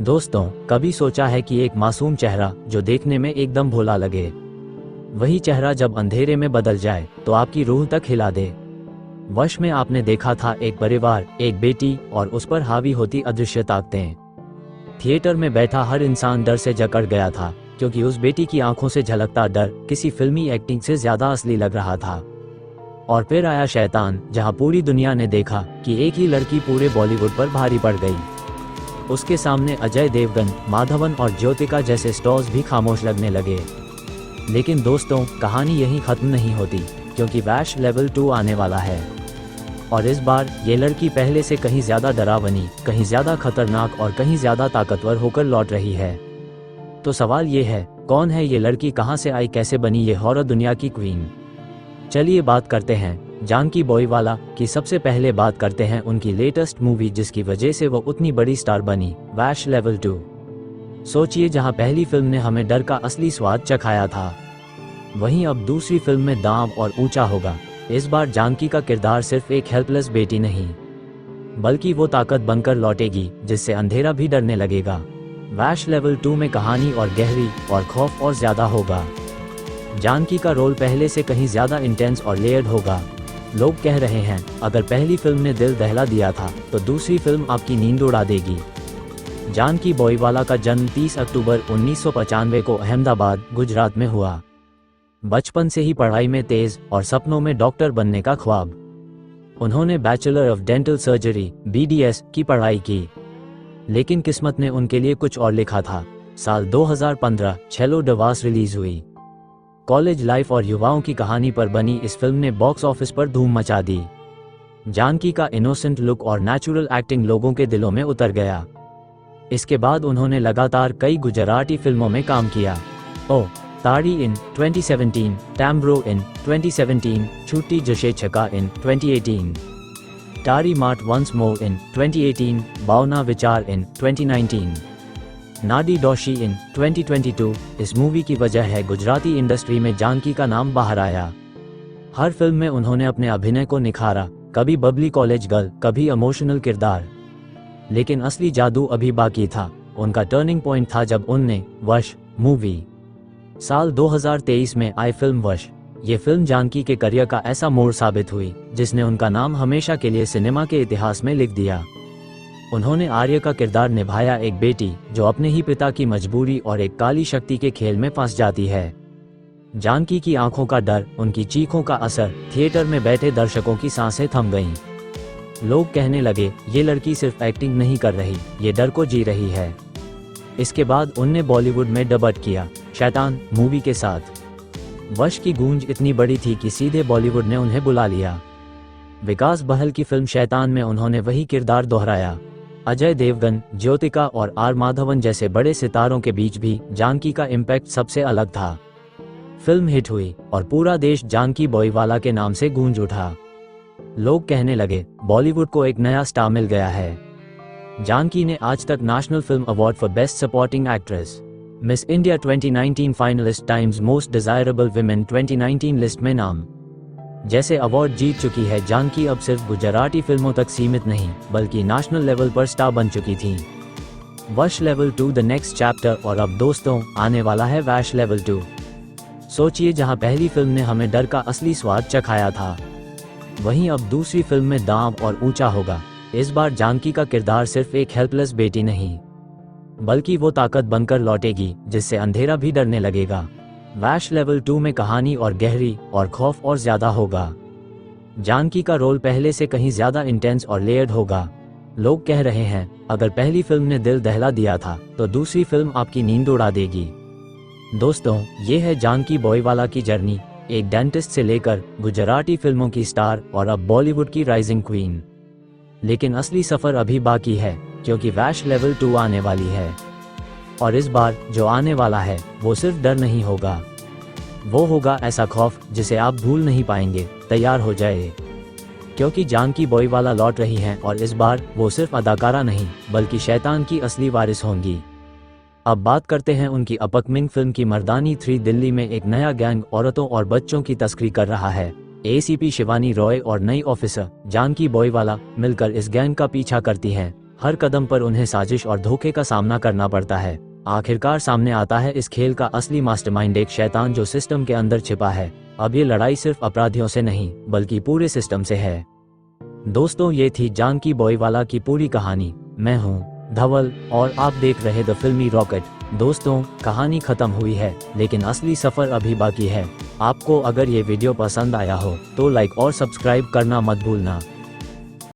दोस्तों, कभी सोचा है कि एक मासूम चेहरा जो देखने में एकदम भोला लगे, वही चेहरा जब अंधेरे में बदल जाए तो आपकी रूह तक हिला दे। वश में आपने देखा था एक परिवार, एक बेटी और उस पर हावी होती अदृश्य ताकतें। थिएटर में बैठा हर इंसान डर से जकड़ गया था, क्योंकि उस बेटी की आंखों से झलकता डर किसी फिल्मी एक्टिंग से ज्यादा असली लग रहा था। और फिर आया शैतान, जहां पूरी दुनिया ने देखा कि एक ही लड़की पूरे बॉलीवुड पर भारी पड़ गई। उसके सामने अजय देवगन, माधवन और ज्योतिका जैसे स्टार्स भी खामोश लगने लगे। लेकिन दोस्तों, कहानी यहीं खत्म नहीं होती, क्योंकि वैश लेवल 2 आने वाला है। और इस बार ये लड़की पहले से कहीं ज्यादा डरावनी, कहीं ज्यादा खतरनाक और कहीं ज्यादा ताकतवर होकर लौट रही है। तो सवाल ये है, कौन है ये लड़की, कहां से आई, कैसे बनी ये हॉरर दुनिया की क्वीन? चलिए बात करते हैं जानकी बोईवाला की। सबसे पहले बात करते हैं उनकी लेटेस्ट मूवी, जिसकी वजह से वो उतनी बड़ी स्टार बनी, वैश लेवल 2। सोचिए, जहां पहली फिल्म ने हमें डर का असली स्वाद चखाया था, वहीं अब दूसरी फिल्म में दांव और ऊंचा होगा। इस बार जानकी का किरदार सिर्फ एक हेल्पलेस बेटी नहीं, बल्कि वो ताकत बनकर लौटेगी जिससे अंधेरा भी डरने लगेगा। वैश लेवल 2 में कहानी और गहरी और खौफ और ज्यादा होगा। जानकी का रोल पहले से कहीं ज्यादा इंटेंस और लेयर्ड होगा। लोग कह रहे हैं, अगर पहली फिल्म ने दिल दहला दिया था तो दूसरी फिल्म आपकी नींद उड़ा देगी। जानकी बोईवाला का जन्म 30 अक्टूबर 1995 को अहमदाबाद, गुजरात में हुआ। बचपन से ही पढ़ाई में तेज और सपनों में डॉक्टर बनने का ख्वाब। उन्होंने bachelor of dental surgery (BDS) की पढ़ाई की, लेकिन किस्मत ने उनके लिए कुछ और लिखा था। साल 2015 छेलो डवास रिलीज हुई। कॉलेज लाइफ और युवाओं की कहानी पर बनी इस फिल्म ने बॉक्स ऑफिस पर धूम मचा दी। जानकी का इनोसेंट लुक और नेचुरल एक्टिंग लोगों के दिलों में उतर गया। इसके बाद उन्होंने लगातार कई गुजराती फिल्मों में काम किया। ओ ताड़ी इन 2017, टैम्ब्रो इन 2017, छुट्टी जशे छका इन 2018, टारी मार्ट वंस मोर इन 2018, भावना विचार इन 2019, नाडी डोशी इन 2022। इस मूवी की वजह है गुजराती इंडस्ट्री में जानकी का नाम बाहर आया। हर फिल्म में उन्होंने अपने अभिनय को निखारा, कभी बबली कॉलेज गर्ल, कभी इमोशनल किरदार। लेकिन असली जादू अभी बाकी था। उनका टर्निंग पॉइंट था जब उनने वश मूवी साल 2023 में आई फिल्म वश। ये फिल्म जानकी के करियर का ऐसा मोड़ साबित हुई जिसने उनका नाम हमेशा के लिए सिनेमा के इतिहास में लिख दिया। उन्होंने आर्य का किरदार निभाया, एक बेटी जो अपने ही पिता की मजबूरी और एक काली शक्ति के खेल में फंस जाती है। जानकी की आंखों का डर, उनकी चीखों का असर, थिएटर में बैठे दर्शकों की सांसें थम गईं। लोग कहने लगे, ये लड़की सिर्फ एक्टिंग नहीं कर रही, ये डर को जी रही है। इसके बाद उनने बॉलीवुड में डेब्यू किया शैतान मूवी के साथ। वश की गूंज इतनी बड़ी थी कि सीधे बॉलीवुड ने उन्हें बुला लिया। विकास बहल की फिल्म शैतान में उन्होंने वही किरदार दोहराया। अजय देवगन, ज्योतिका और आर माधवन जैसे बड़े सितारों के बीच भी जानकी का इम्पैक्ट सबसे अलग था। फिल्म हिट हुई और पूरा देश जानकी बोईवाला के नाम से गूंज उठा। लोग कहने लगे, बॉलीवुड को एक नया स्टार मिल गया है। जानकी ने आज तक national film award for best supporting actress, miss India 2019 finalist, times most desirable women 2019 list में नाम जैसे अवार्ड जीत चुकी है। जानकी अब सिर्फ गुजराती फिल्मों तक सीमित नहीं, बल्कि नेशनल लेवल पर स्टार बन चुकी थी। वश लेवल 2 द नेक्स्ट चैप्टर। और अब दोस्तों, आने वाला है वैश लेवल 2। सोचिए, जहां पहली फिल्म ने हमें डर का असली स्वाद चखाया था, वहीं अब दूसरी फिल्म में दांव और ऊंचा होगा। इस बार जानकी का किरदार सिर्फ एक हेल्पलेस बेटी नहीं, बल्कि वो ताकत बनकर लौटेगी जिससे अंधेरा भी डरने लगेगा। वैश लेवल 2 में कहानी और गहरी और खौफ और ज्यादा होगा। जानकी का रोल पहले से कहीं ज्यादा इंटेंस और लेयर्ड होगा। लोग कह रहे हैं, अगर पहली फिल्म ने दिल दहला दिया था तो दूसरी फिल्म आपकी नींद उड़ा देगी। दोस्तों, ये है जानकी बोईवाला की जर्नी, एक डेंटिस्ट से लेकर गुजराती फिल्मों की स्टार और अब बॉलीवुड की राइजिंग क्वीन। लेकिन असली सफर अभी बाकी है, क्योंकि वैश लेवल 2 आने वाली है। और इस बार जो आने वाला है वो सिर्फ डर नहीं होगा, वो होगा ऐसा खौफ जिसे आप भूल नहीं पाएंगे। तैयार हो जाए, क्योंकि जानकी बोईवाला लौट रही हैं और इस बार वो सिर्फ अदाकारा नहीं, बल्कि शैतान की असली वारिस होंगी। अब बात करते हैं उनकी अपकमिंग फिल्म की। मर्दानी 3 दिल्ली में एक नया गैंग औरतों और बच्चों की तस्करी कर रहा है। ACP शिवानी रॉय और नई ऑफिसर जानकी बोईवाला मिलकर इस गैंग का पीछा करती हैं। हर कदम पर उन्हें साजिश और धोखे का सामना करना पड़ता है। आखिरकार सामने आता है इस खेल का असली मास्टरमाइंड, एक शैतान जो सिस्टम के अंदर छिपा है। अब ये लड़ाई सिर्फ अपराधियों से नहीं बल्कि पूरे सिस्टम से है। दोस्तों, ये थी जानकी बॉयवाला की पूरी कहानी। मैं हूँ धवल और आप देख रहे द फिल्मी रॉकेट। दोस्तों, कहानी खत्म हुई है लेकिन असली सफर अभी बाकी है। आपको अगर ये वीडियो पसंद आया हो तो लाइक और सब्सक्राइब करना मत भूलना।